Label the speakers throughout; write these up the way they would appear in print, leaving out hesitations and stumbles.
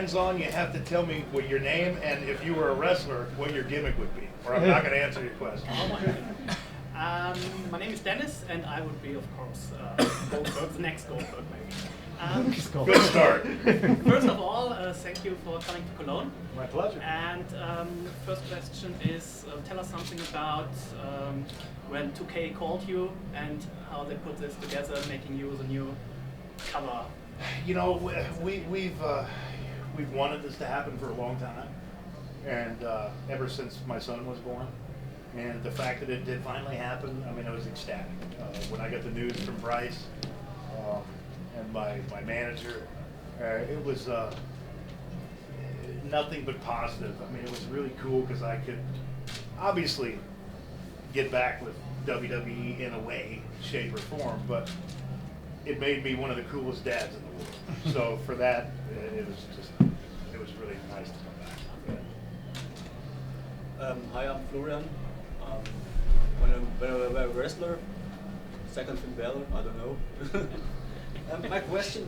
Speaker 1: hands-on, you have to tell me what your name and if you were a wrestler, what your gimmick would be, or I'm not going to answer your question.
Speaker 2: My name is Dennis, and I would be, of course, Goldberg, the next Goldberg, maybe.
Speaker 1: Good start.
Speaker 2: First of all, thank you for coming to Cologne.
Speaker 1: My pleasure.
Speaker 2: And first question is, tell us something about when 2K called you and how they put this together, making you the new cover.
Speaker 1: You know, we've wanted this to happen for a long time, and ever since my son was born. And the fact that it did finally happen, I mean, I was ecstatic. When I got the news from Bryce and my manager, it was nothing but positive. I mean, it was really cool because I could obviously get back with WWE in a way, shape, or form, but it made me one of the coolest dads in the world. So for that, it was really nice to come back.
Speaker 3: Hi, I'm Florian. When I a wrestler, second in valor, I don't know. My question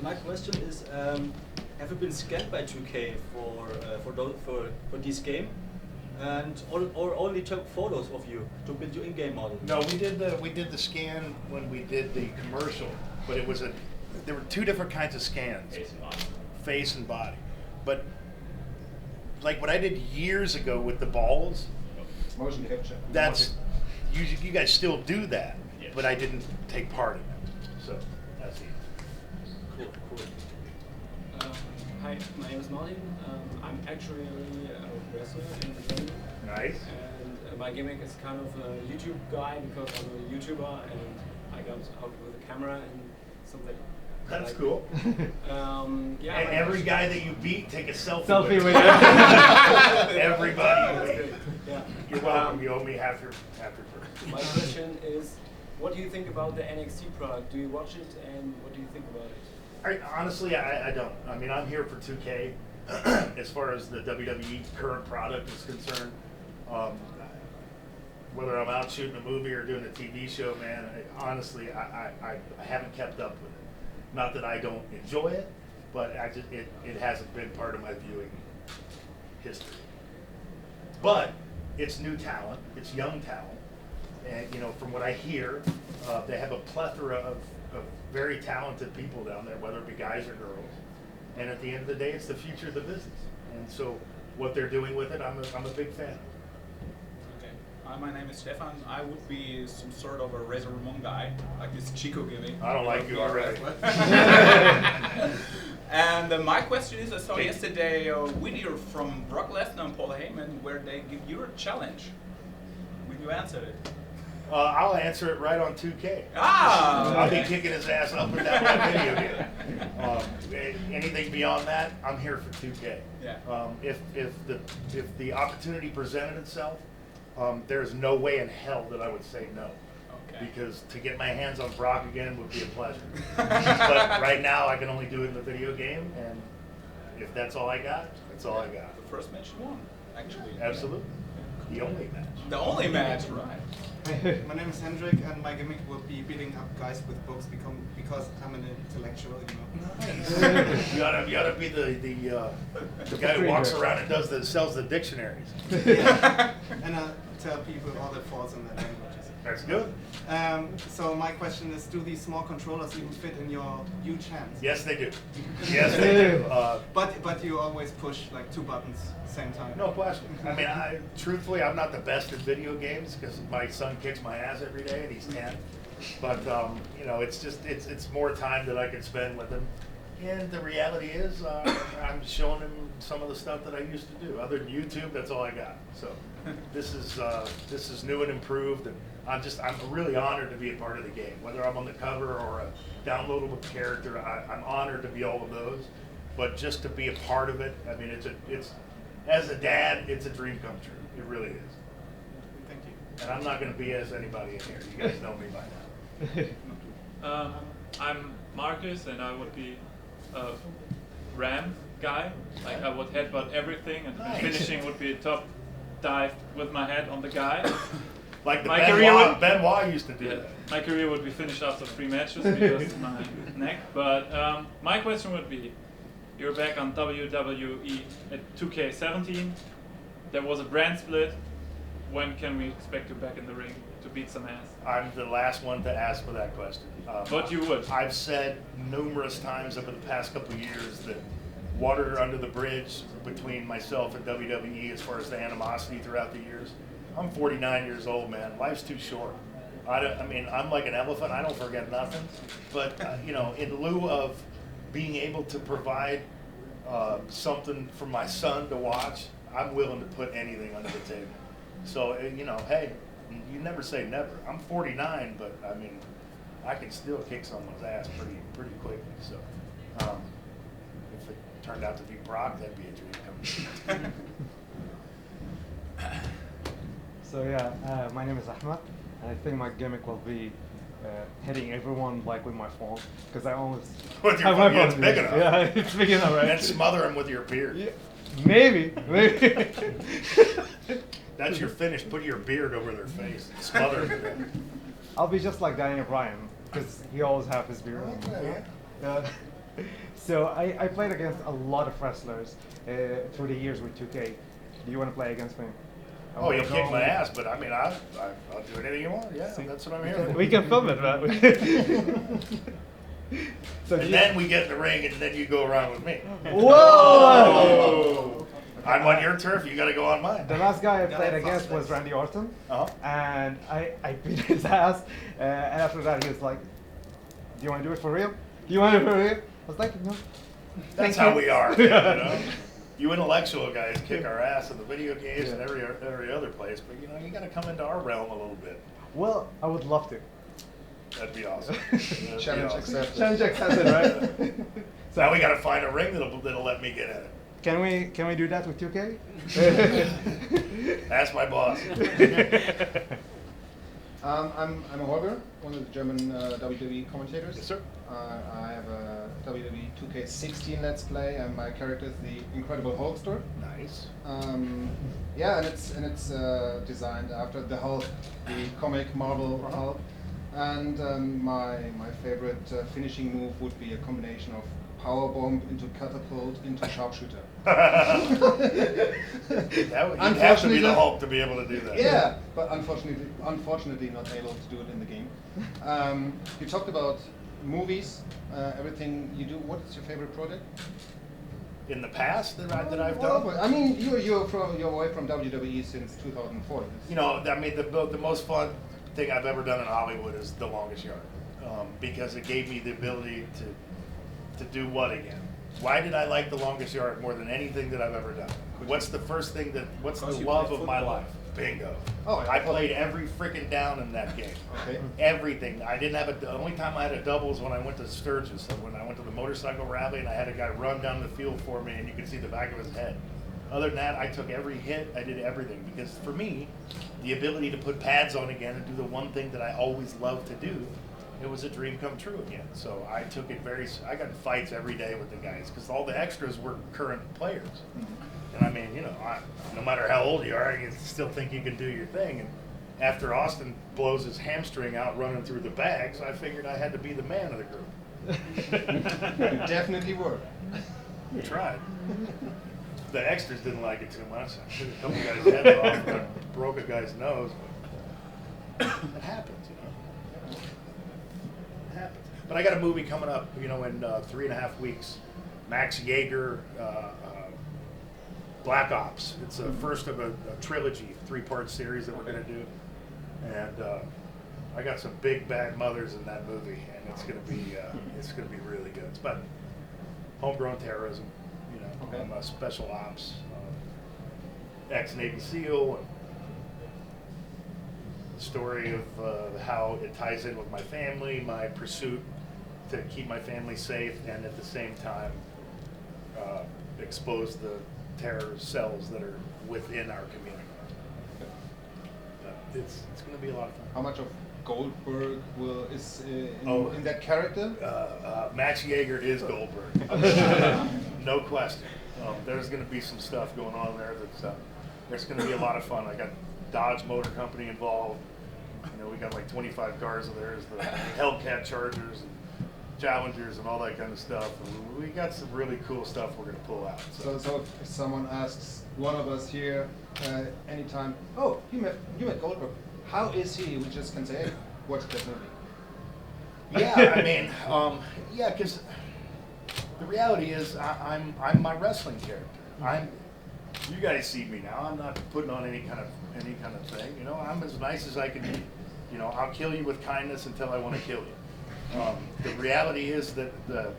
Speaker 3: is, have you been scanned by 2K for this game, and or only took photos of you to build your in-game model?
Speaker 1: No, we did the scan when we did the commercial, but it was there were two different kinds of scans, face and body. But like what I did years ago with the balls,
Speaker 4: motion capture.
Speaker 1: That's you guys still do that, but I didn't take part in it. So that's it.
Speaker 5: Cool. Hi, my name is Martin. I'm actually a wrestler in the game.
Speaker 1: Nice.
Speaker 5: And my gimmick is kind of a YouTube guy because I'm a YouTuber and I got out with a camera and something.
Speaker 1: That's cool.
Speaker 5: Yeah.
Speaker 1: And every guy that you beat, take a selfie
Speaker 4: Selfie with
Speaker 1: everybody you beat.
Speaker 5: Yeah.
Speaker 1: You're welcome. You owe me half your
Speaker 5: My question is, what do you think about the NXT product? Do you watch it, and what do you think about it?
Speaker 1: Honestly, I don't. I mean, I'm here for 2K. As far as the WWE current product is concerned, whether I'm out shooting a movie or doing a TV show, man, honestly, I haven't kept up with it. Not that I don't enjoy it, but it hasn't been part of my viewing history. But it's new talent, it's young talent, and you know, from what I hear, they have a plethora of very talented people down there, whether it be guys or girls. And at the end of the day, it's the future of the business. And so, what they're doing with it, I'm a big fan.
Speaker 6: Okay. Hi, my name is Stefan. I would be some sort of a Razor Ramon guy, like this Chico gimmick.
Speaker 1: I don't like you already.
Speaker 6: And my question is, I saw yesterday a video from Brock Lesnar and Paul Heyman where they give you a challenge. Will you answer it?
Speaker 1: I'll answer it right on 2K.
Speaker 6: I'll
Speaker 1: be kicking his ass up and down that video game. Anything beyond that, I'm here for 2K.
Speaker 6: Yeah.
Speaker 1: If the opportunity presented itself, there's no way in hell that I would say no.
Speaker 6: Okay.
Speaker 1: Because to get my hands on Brock again would be a pleasure. But right now, I can only do it in the video game, and if that's all I got, that's all I got.
Speaker 6: The first match you won, actually.
Speaker 1: Absolutely. The only match.
Speaker 6: The only match, right.
Speaker 7: My name is Hendrik, and my gimmick will be beating up guys with books because I'm an intellectual, you know.
Speaker 1: Nice. you oughta be the guy who walks around and sells the dictionaries.
Speaker 7: Yeah. And I tell people all the faults in their languages.
Speaker 1: That's good.
Speaker 7: So my question is, do these small controllers even fit in your huge hands?
Speaker 1: Yes, they do. Yes, they do.
Speaker 7: But you always push like 2 buttons same time.
Speaker 1: No question. I mean, truthfully, I'm not the best at video games because my son kicks my ass every day and he's 10. But you know, it's more time that I can spend with him. And the reality is, I'm showing him some of the stuff that I used to do. Other than YouTube, that's all I got. So this is new and improved, and I'm really honored to be a part of the game. Whether I'm on the cover or a downloadable character, I'm honored to be all of those. But just to be a part of it, I mean, it's as a dad, it's a dream come true. It really is.
Speaker 7: Thank you.
Speaker 1: And I'm not going to BS anybody in here. You guys know me by now.
Speaker 8: I'm Marcus, and I would be a ram guy. Like I would headbutt everything, and
Speaker 1: Nice.
Speaker 8: finishing would be a top dive with my head on the guy.
Speaker 1: Like the
Speaker 8: My career would-
Speaker 1: Benoit used to do
Speaker 8: Yeah,
Speaker 1: that.
Speaker 8: my career would be finished after 3 matches because of my neck. But my question would be, You're back on WWE at 2K17. There was a brand split. When can we expect you back in the ring to beat some ass?
Speaker 1: I'm the last one to ask for that question.
Speaker 8: But you would.
Speaker 1: I've said numerous times over the past couple of years that water under the bridge between myself and WWE as far as the animosity throughout the years. I'm 49 years old, man. Life's too short. I mean, I'm like an elephant. I don't forget nothing. But, you know, in lieu of being able to provide something for my son to watch, I'm willing to put anything under the table. So, you know, hey, you never say never. I'm 49, but, I mean, I can still kick someone's ass pretty quickly. So, if it turned out to be Brock, that'd be a dream come true.
Speaker 4: So yeah, my name is Ahmed, and I think my gimmick will be hitting everyone like with my phone, because I always
Speaker 1: With your
Speaker 4: have my
Speaker 1: phone, yeah, it's
Speaker 4: phone.
Speaker 1: big enough.
Speaker 4: Yeah, it's big enough, right?
Speaker 1: And smother him with your beard.
Speaker 4: Yeah, maybe.
Speaker 1: That's your finish. Put your beard over their face. Smother them.
Speaker 4: I'll be just like Daniel Bryan, because he always have his beard.
Speaker 1: Okay,
Speaker 4: So I played against a lot of wrestlers through the years with 2K. Do you want to play against me?
Speaker 1: Oh, you'll kick my ass, but I mean, I'll do anything you want. Yeah, that's what I'm here for.
Speaker 4: We can film it, right? So
Speaker 1: And then we get in the ring, and then you go around with me.
Speaker 4: Whoa!
Speaker 1: I'm on your turf. You got to go on mine.
Speaker 4: The last guy I
Speaker 7: Gotta
Speaker 4: played
Speaker 7: have
Speaker 4: against
Speaker 7: fast
Speaker 4: was Randy Orton,
Speaker 1: Uh-huh.
Speaker 4: and I beat his ass. And after that, he was like, "Do you want to do it for real? Do you want to do it for real?" I was like, "No."
Speaker 1: That's
Speaker 4: Thank
Speaker 1: how
Speaker 4: you.
Speaker 1: we are. You know? You intellectual guys kick our ass in the video games and every other place, but you know, you got to come into our realm a little bit.
Speaker 4: Well, I would love to.
Speaker 1: That'd be awesome. That'd be
Speaker 7: Challenge
Speaker 1: awesome.
Speaker 7: accepted.
Speaker 4: Challenge accepted, right?
Speaker 1: So now we got to find a ring that'll let me get in it.
Speaker 4: Can we do that with 2K?
Speaker 1: That's my boss.
Speaker 9: I'm a Holger, one of the German WWE commentators.
Speaker 1: Yes, sir.
Speaker 9: I have a WWE 2K16 Let's Play, and my character is the Incredible Hulkster.
Speaker 1: Nice.
Speaker 9: Yeah, and it's designed after the Hulk, the comic Marvel Hulk. And my favorite finishing move would be a combination of power bomb into catapult into sharpshooter.
Speaker 1: That would, you'd have to be the Hulk to be able to do that.
Speaker 9: Yeah, but unfortunately not able to do it in the game. You talked about movies, everything you do. What is your favorite project?
Speaker 1: In the past that I've
Speaker 9: Well,
Speaker 1: done.
Speaker 9: I mean, you're away from WWE since 2004.
Speaker 1: You know, I mean, the most fun thing I've ever done in Hollywood is The Longest Yard, because it gave me the ability to do what again? Why did I like The Longest Yard more than anything that I've ever done? What's the first thing what's the
Speaker 3: Because you
Speaker 1: love
Speaker 3: played
Speaker 1: of my
Speaker 3: football.
Speaker 1: life? Bingo.
Speaker 9: Oh, yeah.
Speaker 1: I played every freaking down in that game.
Speaker 9: Okay.
Speaker 1: Everything. I didn't have the only time I had a double was when I went to Sturgis. So when I went to the motorcycle rally and I had a guy run down the field for me and you could see the back of his head. Other than that, I took every hit. I did everything because for me, the ability to put pads on again and do the one thing that I always loved to do, it was a dream come true again. So I took it I got in fights every day with the guys because all the extras were current players. And I mean, you know, no matter how old you are, you still think you can do your thing. And after Austin blows his hamstring out running through the bags, I figured I had to be the man of the group.
Speaker 9: You definitely were.
Speaker 1: We tried. The extras didn't like it too much. I took a couple guys' heads off and I broke a guy's nose. It happens, you know. It happens. But I got a movie coming up, you know, in 3.5 weeks. Max Yeager, Black Ops. It's the first of a trilogy, 3-part series that we're going to do. And I got some big bad mothers in that movie, and it's going to be really good. It's about homegrown terrorism. You know,
Speaker 9: Okay.
Speaker 1: I'm a special ops, ex-Navy SEAL, and the story of how it ties in with my family, my pursuit to keep my family safe, and at the same time expose the terror cells that are within our community. It's going to be a lot of fun.
Speaker 9: How much of Goldberg is
Speaker 1: Oh.
Speaker 9: in that character?
Speaker 1: Max Yeager is Goldberg. No question. There's going to be some stuff going on there there's going to be a lot of fun. I got Dodge Motor Company involved. You know, we got like 25 cars of theirs, the Hellcat Chargers. And challengers and all that kind of stuff. And we got some really cool stuff we're gonna pull out.
Speaker 9: So if someone asks one of us here anytime, oh, you met Goldberg. How is he? We just can say, hey, watch that movie.
Speaker 1: Yeah, I mean, yeah, because the reality is I'm my wrestling character. You guys see me now. I'm not putting on any kind of thing. You know, I'm as nice as I can be. You know, I'll kill you with kindness until I want to kill you. The reality is that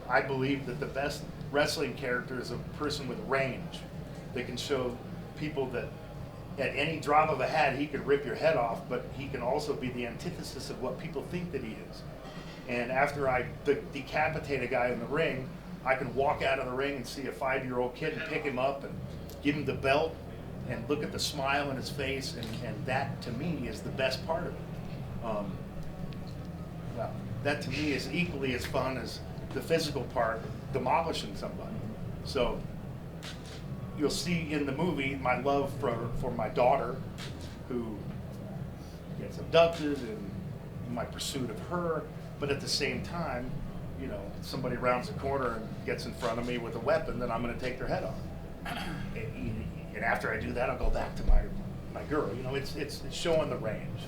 Speaker 1: I believe that the best wrestling character is a person with range that can show people that at any drop of a hat he could rip your head off, but he can also be the antithesis of what people think that he is. And after I decapitate a guy in the ring, I can walk out of the ring and see a 5-year-old kid and pick him up and give him the belt and look at the smile on his face, and that to me is the best part of it. Well, that to me is equally as fun as the physical part, demolishing somebody. So you'll see in the movie my love for my daughter, who gets abducted, and my pursuit of her. But at the same time, you know, somebody rounds the corner and gets in front of me with a weapon, then I'm going to take their head off. And after I do that, I'll go back to my girl. You know, it's showing the range.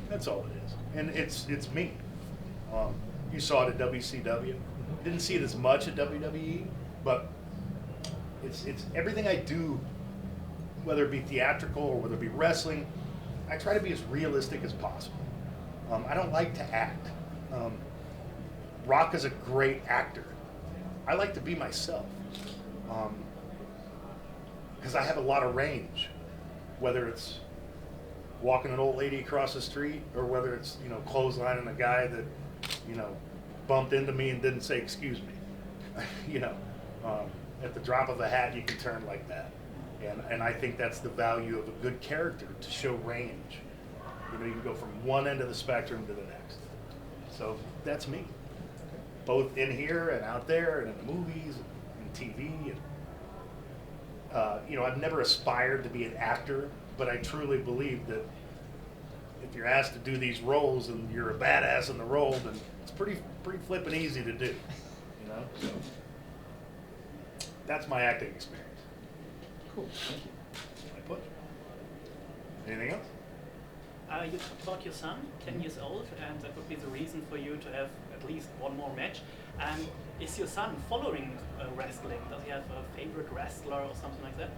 Speaker 1: That's all it is, and it's me. You saw it at WCW. Didn't see it as much at WWE, but it's everything I do, whether it be theatrical or whether it be wrestling. I try to be as realistic as possible. I don't like to act. Rock is a great actor. I like to be myself, because I have a lot of range, whether it's walking an old lady across the street, or whether it's, you know, clotheslining a guy that, you know, bumped into me and didn't say excuse me. You know, at the drop of a hat you can turn like that, and I think that's the value of a good character, to show range. You know, you can go from one end of the spectrum to the next. So that's me, both in here and out there and in the movies and TV. And you know, I've never aspired to be an actor, but I truly believe that if you're asked to do these roles and you're a badass in the role, then it's pretty flippin' easy to do, you know? So that's my acting experience.
Speaker 9: Cool, thank you.
Speaker 1: My pleasure. Anything else?
Speaker 2: You talked about your son, 10 years old, and that would be the reason for you to have at least one more match. Is your son following wrestling? Does he have a favorite wrestler or something like that?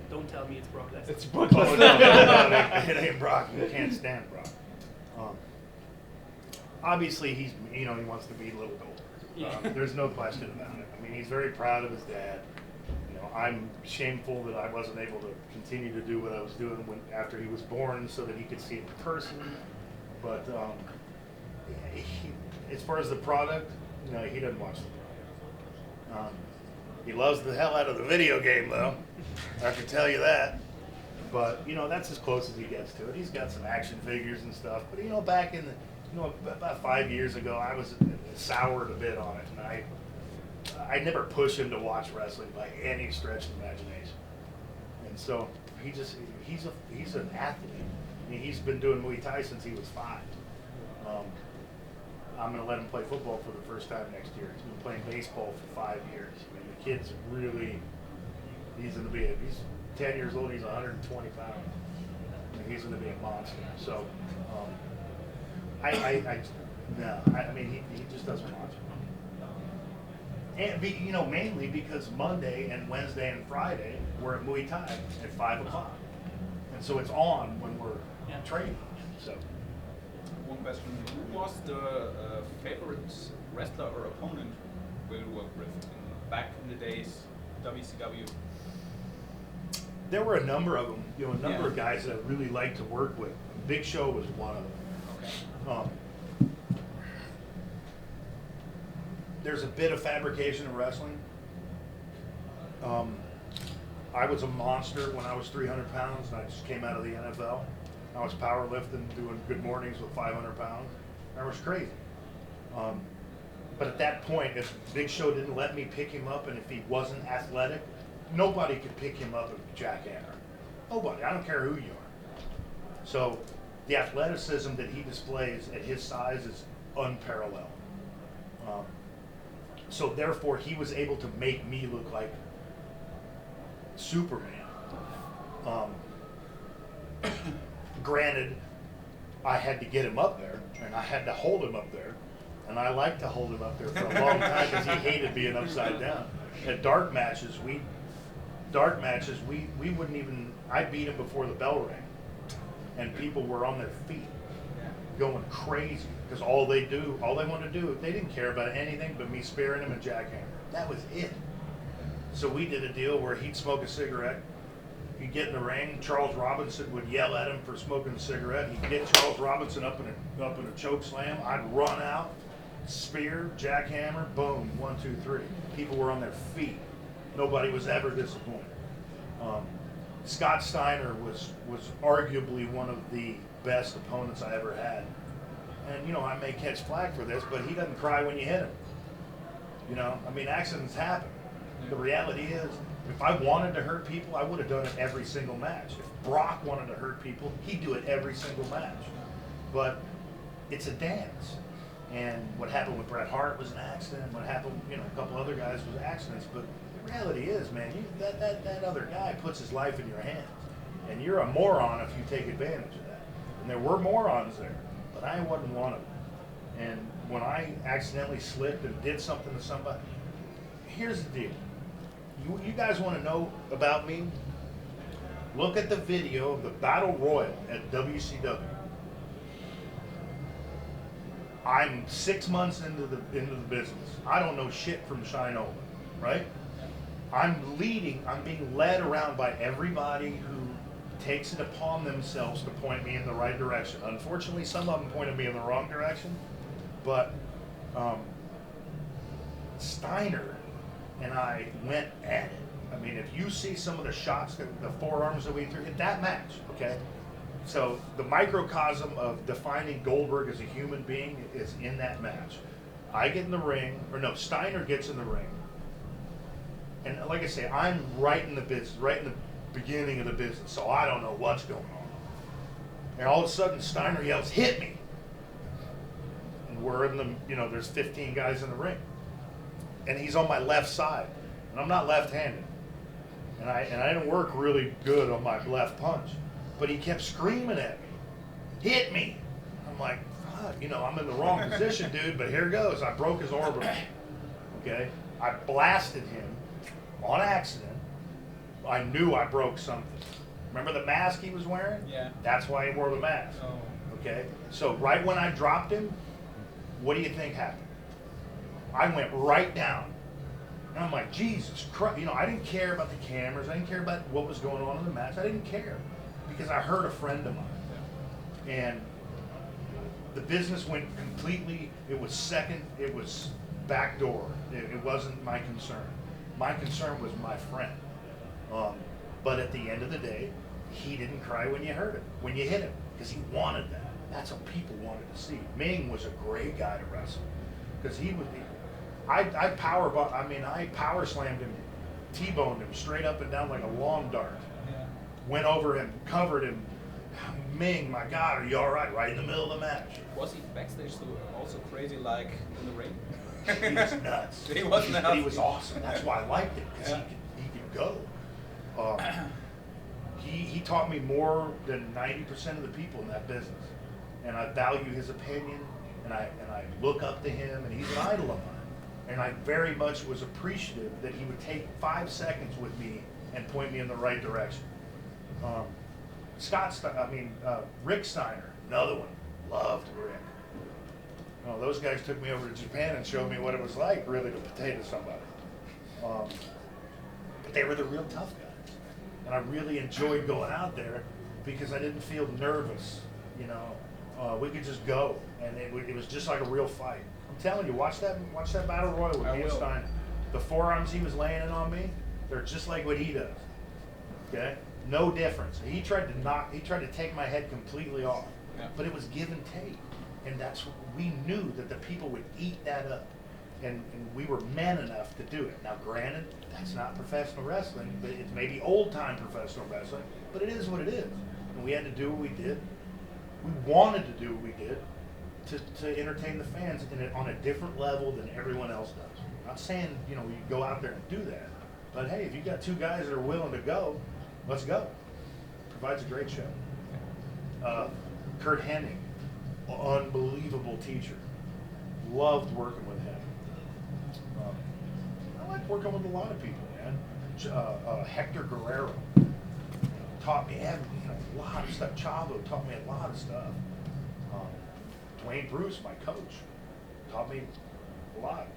Speaker 2: Don't tell me it's Brock Lesnar.
Speaker 4: It's Brock
Speaker 1: Oh,
Speaker 4: Lesnar.
Speaker 1: no, it ain't Brock. You can't stand Brock. Obviously, he wants to be a little Goldberg.
Speaker 2: Yeah.
Speaker 1: There's no question about it. I mean, he's very proud of his dad. You know, I'm shameful that I wasn't able to continue to do what I was doing after he was born, so that he could see it in person. But as far as the product, no, he doesn't watch the product. He loves the hell out of the video game, though. I can tell you that. But, you know, that's as close as he gets to it. He's got some action figures and stuff. But, you know, back in the, you know, about 5 years ago, I was soured a bit on it. And I never push him to watch wrestling by any stretch of imagination. And so he's an athlete. I mean, he's been doing Muay Thai since he was 5. I'm going to let him play football for the first time next year. He's been playing baseball for 5 years. I mean, the kid's really, he's 10 years old, he's 120 pounds. I mean, he's going to be a monster. So, I mean, he just doesn't watch it. And, you know, mainly because Monday and Wednesday and Friday, we're at Muay Thai at 5 o'clock. And so it's on when we're training. So.
Speaker 6: One question: who was the favorite wrestler or opponent we worked with back in the days, WCW?
Speaker 1: There were a number of them. You know, a number of guys that I really liked to work with. Big Show was one of them.
Speaker 6: Okay.
Speaker 1: There's a bit of fabrication in wrestling. I was a monster when I was 300 pounds, and I just came out of the NFL. I was powerlifting, doing good mornings with 500 pounds. I was crazy. But at that point, if Big Show didn't let me pick him up, and if he wasn't athletic, nobody could pick him up and jackhammer. Nobody. I don't care who you are. So the athleticism that he displays at his size is unparalleled. So therefore, he was able to make me look like Superman. Granted, I had to get him up there, and I had to hold him up there, and I liked to hold him up there for a long time because he hated being upside down. At dark matches, we wouldn't even. I beat him before the bell rang, and people were on their feet, going crazy because all they want to do, they didn't care about anything but me sparing him and jackhammer. That was it. So we did a deal where he'd smoke a cigarette. He'd get in the ring. Charles Robinson would yell at him for smoking a cigarette. He'd get Charles Robinson up in a choke slam. I'd run out, spear, jackhammer, boom, 1, 2, 3. People were on their feet. Nobody was ever disappointed. Scott Steiner was arguably one of the best opponents I ever had. And, you know, I may catch flack for this, but he doesn't cry when you hit him. You know, I mean, accidents happen. The reality is, if I wanted to hurt people, I would have done it every single match. If Brock wanted to hurt people, he'd do it every single match. But it's a dance. And what happened with Bret Hart was an accident. What happened, you know, a couple other guys was accidents. But the reality is, man, that other guy puts his life in your hands. And you're a moron if you take advantage of that. And there were morons there, but I wasn't one of them. And when I accidentally slipped and did something to somebody, here's the deal. You guys want to know about me? Look at the video of the Battle Royal at WCW. I'm 6 months into the business. I don't know shit from Shinola, right? I'm being led around by everybody who takes it upon themselves to point me in the right direction. Unfortunately, some of them pointed me in the wrong direction, but Steiner and I went at it. I mean, if you see some of the shots, the forearms that we threw in that match, okay? So the microcosm of defining Goldberg as a human being is in that match. I get in the ring, or no, Steiner gets in the ring. And like I say, I'm right in the business, right in the beginning of the business, so I don't know what's going on. And all of a sudden, Steiner yells, "Hit me!" And we're in the, you know, there's 15 guys in the ring. And he's on my left side, and I'm not left-handed. And I didn't work really good on my left punch, but he kept screaming at me, "Hit me!" I'm like, fuck, you know, I'm in the wrong position, dude, but here goes. I broke his orbital, okay? I blasted him on accident. I knew I broke something. Remember the mask he was wearing?
Speaker 6: Yeah.
Speaker 1: That's why he wore the mask, okay? So right when I dropped him, what do you think happened? I went right down. And I'm like, Jesus Christ. You know, I didn't care about the cameras. I didn't care about what was going on in the match. I didn't care because I hurt a friend of mine. And the business went completely, it was backdoor. It wasn't my concern. My concern was my friend. But at the end of the day, he didn't cry when you hurt him, when you hit him, because he wanted that. That's what people wanted to see. Ming was a great guy to wrestle because he would be. I power slammed him, T-boned him straight up and down like a lawn dart.
Speaker 6: Yeah.
Speaker 1: Went over him, covered him. Ming, my God, are you all right? Right in the middle of the match.
Speaker 6: Was he backstage so also crazy like in the ring?
Speaker 1: He was nuts.
Speaker 6: He was nuts.
Speaker 1: But he was awesome. That's why I liked him because he could go. He taught me more than 90% of the people in that business, and I value his opinion, and I look up to him, and he's an idol of mine. And I very much was appreciative that he would take 5 seconds with me and point me in the right direction. Rick Steiner, another one, loved Rick. Oh, those guys took me over to Japan and showed me what it was like really to potato somebody. But they were the real tough guys. And I really enjoyed going out there because I didn't feel nervous, you know. We could just go, and it was just like a real fight. I'm telling you, watch that Battle Royal with me and Steiner. The forearms he was laying on me, they're just like what he does. Okay? No difference. He tried to take my head completely off.
Speaker 6: Yeah.
Speaker 1: But it was give and take. And we knew that the people would eat that up. And we were men enough to do it. Now granted, that's not professional wrestling, but it's maybe old time professional wrestling, but it is what it is. And we had to do what we did. We wanted to do what we did to entertain the fans on a different level than everyone else does. I'm not saying, you go out there and do that. But hey, if you got two guys that are willing to go, let's go. Provides a great show. Kurt Hennig, unbelievable teacher. Loved working with him. I like working with a lot of people, man. Hector Guerrero taught me a lot of stuff. Chavo taught me a lot of stuff. Dwayne Bruce, my coach, taught me a lot.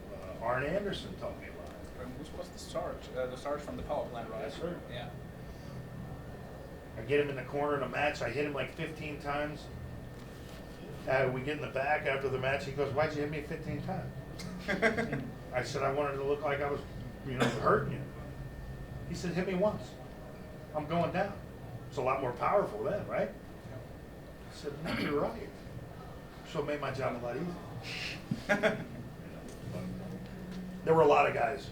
Speaker 1: Arn Anderson taught me a lot.
Speaker 6: Which was the Sarge from the power plant, right?
Speaker 1: Yes, sir.
Speaker 6: Yeah.
Speaker 1: I get him in the corner in a match. I hit him like 15 times. We get in the back after the match. He goes, "Why'd you hit me 15 times?" I said, "I wanted to look like I was, hurting you." He said, "Hit me once. I'm going down." It's a lot more powerful then, right? I said, "No, you're right." So it made my job a lot easier. There were a lot of guys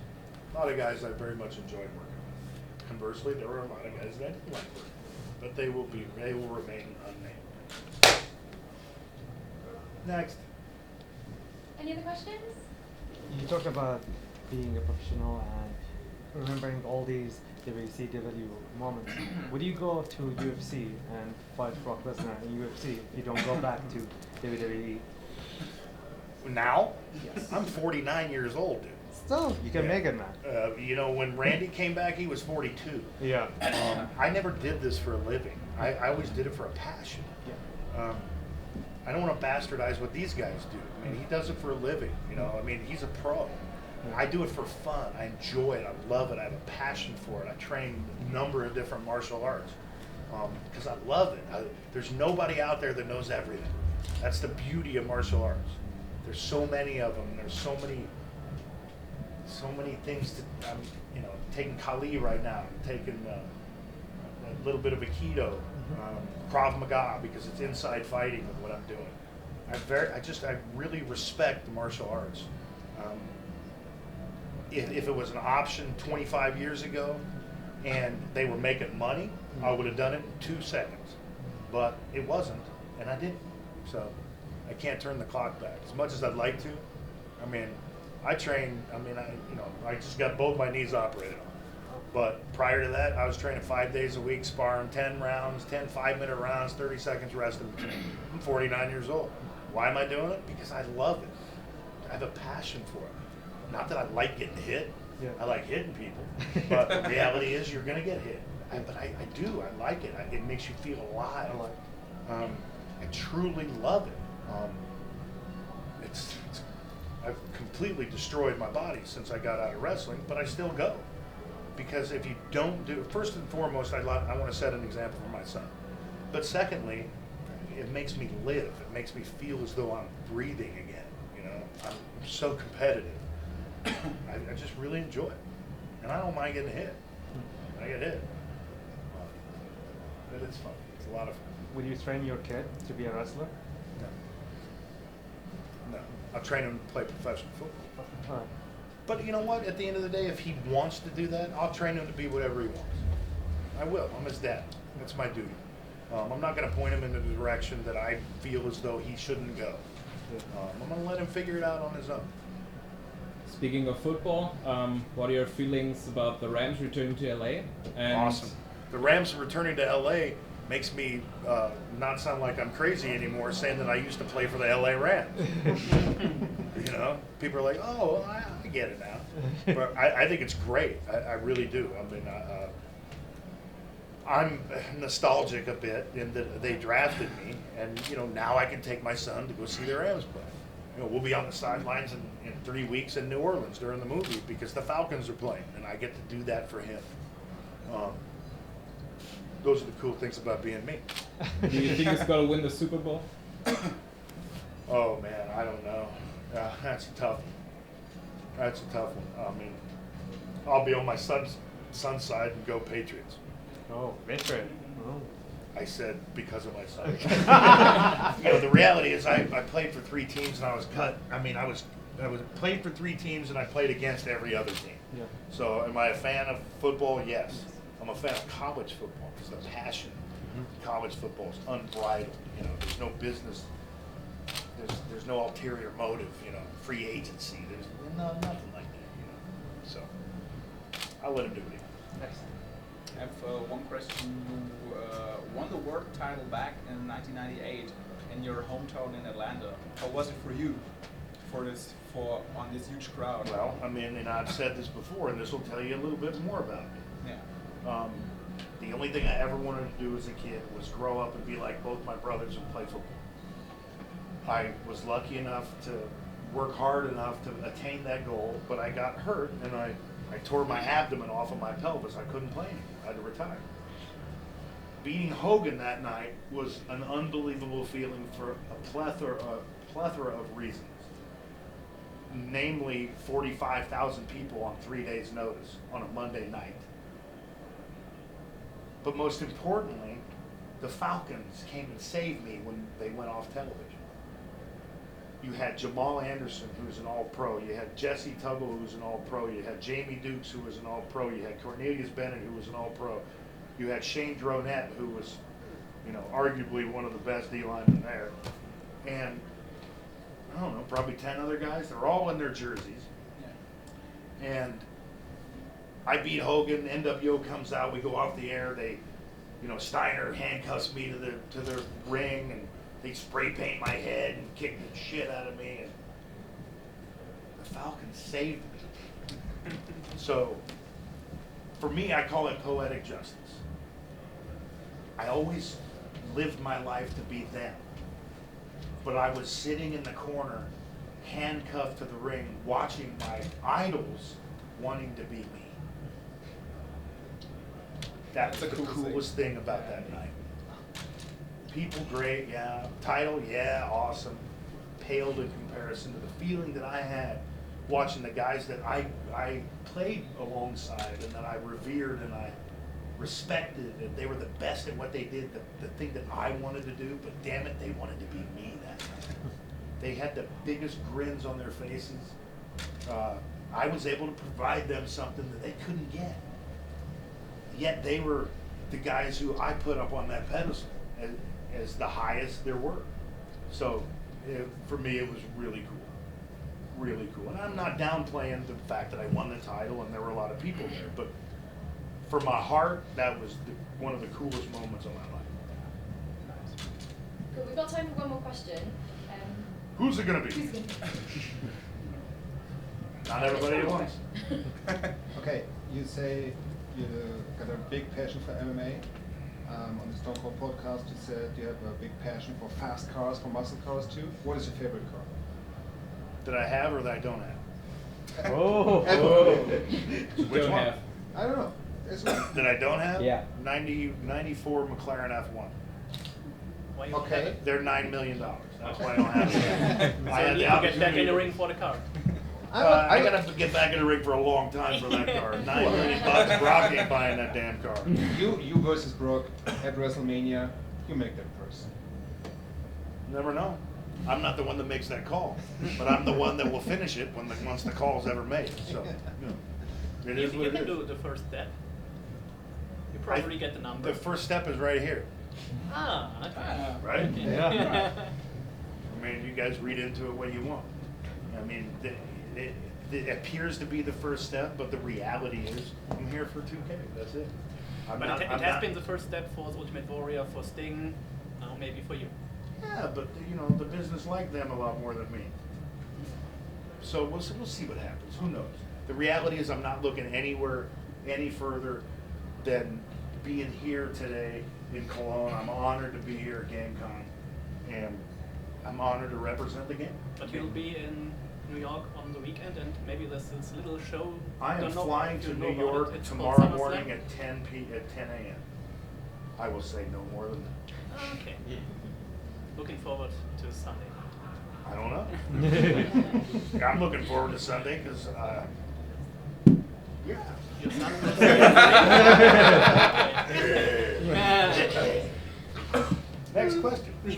Speaker 1: I very much enjoyed working with. Conversely, there were a lot of guys that I didn't like working with, but they will remain unnamed. Next.
Speaker 10: Any other questions?
Speaker 4: You talked about being a professional and remembering all these WCW moments. Would you go to UFC and fight Brock Lesnar in UFC if you don't go back to WWE?
Speaker 1: Now?
Speaker 4: Yes.
Speaker 1: I'm 49 years old, dude.
Speaker 4: Still, you can make it, man.
Speaker 1: When Randy came back, he was 42.
Speaker 4: Yeah.
Speaker 1: I never did this for a living. I always did it for a passion.
Speaker 4: Yeah.
Speaker 1: I don't want to bastardize what these guys do. I mean, he does it for a living. He's a pro. I do it for fun. I enjoy it. I love it. I have a passion for it. I train a number of different martial arts because I love it. There's nobody out there that knows everything. That's the beauty of martial arts. There's so many of them. There's so many things to. I'm taking Kali right now. I'm taking a little bit of Aikido, Krav Maga, because it's inside fighting with what I'm doing. I really respect the martial arts. If it was an option 25 years ago and they were making money, I would have done it in 2 seconds. But it wasn't, and I didn't. So I can't turn the clock back. As much as I'd like to, I trained, I just got both my knees operated on. But prior to that, I was training 5 days a week, sparring 10 rounds, 10 5-minute rounds, 30 seconds rest in between. I'm 49 years old. Why am I doing it? Because I love it. I have a passion for it. Not that I like getting hit.
Speaker 4: Yeah.
Speaker 1: I like hitting people. But the reality is you're going to get hit. But I do. I like it. It makes you feel alive. I truly love it. I've completely destroyed my body since I got out of wrestling, but I still go. Because if you don't do, first and foremost, I want to set an example for my son. But secondly, it makes me live. It makes me feel as though I'm breathing again. I'm so competitive. I just really enjoy it. And I don't mind getting hit. I get hit. But it's fun. It's a lot of fun.
Speaker 4: Would you train your kid to be a wrestler?
Speaker 1: No. I'll train him to play professional football.
Speaker 4: All right.
Speaker 1: But you know what? At the end of the day, if he wants to do that, I'll train him to be whatever he wants. I will. I'm his dad. That's my duty. I'm not going to point him in the direction that I feel as though he shouldn't go. I'm going to let him figure it out on his own.
Speaker 11: Speaking of football, what are your feelings about the Rams returning to LA? And
Speaker 1: Awesome. The Rams returning to LA makes me not sound like I'm crazy anymore, saying that I used to play for the LA Rams. People are like, "Oh, I get it now." But I think it's great. I really do. I'm nostalgic a bit in that they drafted me, and now I can take my son to go see the Rams play. We'll be on the sidelines in 3 weeks in New Orleans during the movie because the Falcons are playing, and I get to do that for him. Those are the cool things about being me.
Speaker 11: do you think he's going to win the Super Bowl?
Speaker 1: Oh man, I don't know. That's a tough one. I'll be on my son's side and go Patriots.
Speaker 4: Oh, veteran. Oh.
Speaker 1: I said because of my son. The reality is I played for 3 teams and I was cut. I played for 3 teams and I played against every other team.
Speaker 4: Yeah.
Speaker 1: So am I a fan of football? Yes. I'm a fan of college football. It's a passion. College football is unbridled. You know, there's no business. There's no ulterior motive. You know, free agency. There's nothing like that. You know, so I'll let him do what he wants.
Speaker 6: I have one question. You won the world title back in 1998 in your hometown in Atlanta. How was it for you? On this huge crowd.
Speaker 1: Well, I mean, and I've said this before, and this will tell you a little bit more about me.
Speaker 6: Yeah.
Speaker 1: The only thing I ever wanted to do as a kid was grow up and be like both my brothers and play football. I was lucky enough to work hard enough to attain that goal, but I got hurt and I tore my abdomen off of my pelvis. I couldn't play anymore. I had to retire. Beating Hogan that night was an unbelievable feeling for a plethora of reasons. Namely 45,000 people on 3 days' notice on a Monday night. But most importantly, the Falcons came and saved me when they went off television. You had Jamal Anderson, who's an All-Pro. You had Jesse Tuggle, who's an All-Pro. You had Jamie Dukes, who was an All-Pro. You had Cornelius Bennett, who was an All-Pro. You had Shane Dronette, who was, you know, arguably one of the best D-linemen there. And I don't know, probably 10 other guys. They're all in their jerseys. Yeah. And I beat Hogan. NWO comes out. We go off the air. They, you know, Steiner handcuffs me to the ring, and they spray paint my head and kick the shit out of me. And the Falcons saved me. So, for me, I call it poetic justice. I always lived my life to be them. But I was sitting in the corner, handcuffed to the ring, watching my idols wanting to be me. That's the coolest thing about that night. People, great, yeah. Title, yeah, awesome. Paled in comparison to the feeling that I had watching the guys that I played alongside and that I revered and I respected, and they were the best at what they did, the thing that I wanted to do, but damn it, they wanted to be me that night. They had the biggest grins on their faces. I was able to provide them something that they couldn't get. Yet they were the guys who I put up on that pedestal as the highest there were. So for me, it was really cool. Really cool. And I'm not downplaying the fact that I won the title and there were a lot of people there, but for my heart, that was one of the coolest moments of my life.
Speaker 10: Good, we've got time for one more question.
Speaker 1: Who's it going to be?
Speaker 10: Who's gonna
Speaker 1: Not everybody at once.
Speaker 9: Okay, you say you got a big passion for MMA. On the Stone Cold podcast, you said you have a big passion for fast cars, for muscle cars too. What is your favorite car?
Speaker 1: That I have or that I don't have?
Speaker 11: Oh.
Speaker 1: Which
Speaker 11: Don't
Speaker 1: one?
Speaker 11: have.
Speaker 9: I don't know.
Speaker 1: That I don't have?
Speaker 11: Yeah.
Speaker 1: 94 McLaren F1.
Speaker 2: Why you don't have
Speaker 9: Okay.
Speaker 2: it?
Speaker 1: They're $9 million. That's why I don't have it.
Speaker 2: So
Speaker 1: I had
Speaker 2: you
Speaker 1: the
Speaker 2: need to get back in
Speaker 1: opportunity
Speaker 2: the
Speaker 1: to-
Speaker 2: ring for the car.
Speaker 1: I gotta get back in the ring for a long time for that car. $9 million. Brock ain't buying that damn car.
Speaker 9: You versus Brock at WrestleMania. You make that person.
Speaker 1: Never know. I'm not the one that makes that call, but I'm the one that will finish it once the call's ever made. So, you know, it is
Speaker 2: You
Speaker 1: what it
Speaker 2: can
Speaker 1: is.
Speaker 2: do the first step. You probably get the number.
Speaker 1: The first step is right here,
Speaker 2: Ah, okay.
Speaker 1: right?
Speaker 2: Okay.
Speaker 4: Yeah.
Speaker 1: I mean, you guys read into it what you want. I mean, it appears to be the first step, but the reality is, I'm here for 2K. That's it.
Speaker 2: But it has been the first step for the Ultimate Warrior, for Sting, now maybe for you.
Speaker 1: Yeah, but you know, the business liked them a lot more than me. So we'll see what happens. Who knows? The reality is, I'm not looking anywhere any further than being here today in Cologne. I'm honored to be here at Gamescom, and I'm honored to represent the game.
Speaker 2: But you'll be in New York on the weekend, and maybe there's this little show.
Speaker 1: I am
Speaker 2: Don't know
Speaker 1: flying
Speaker 2: if
Speaker 1: to
Speaker 2: you know
Speaker 1: New
Speaker 2: about
Speaker 1: York
Speaker 2: it. It's called
Speaker 1: tomorrow morning
Speaker 2: SummerSlam.
Speaker 1: at 10 a.m. I will say no more than that.
Speaker 2: Okay. Looking forward to Sunday.
Speaker 1: I don't know. I'm looking forward to Sunday because, yeah.
Speaker 2: Your son
Speaker 1: Next question.
Speaker 2: will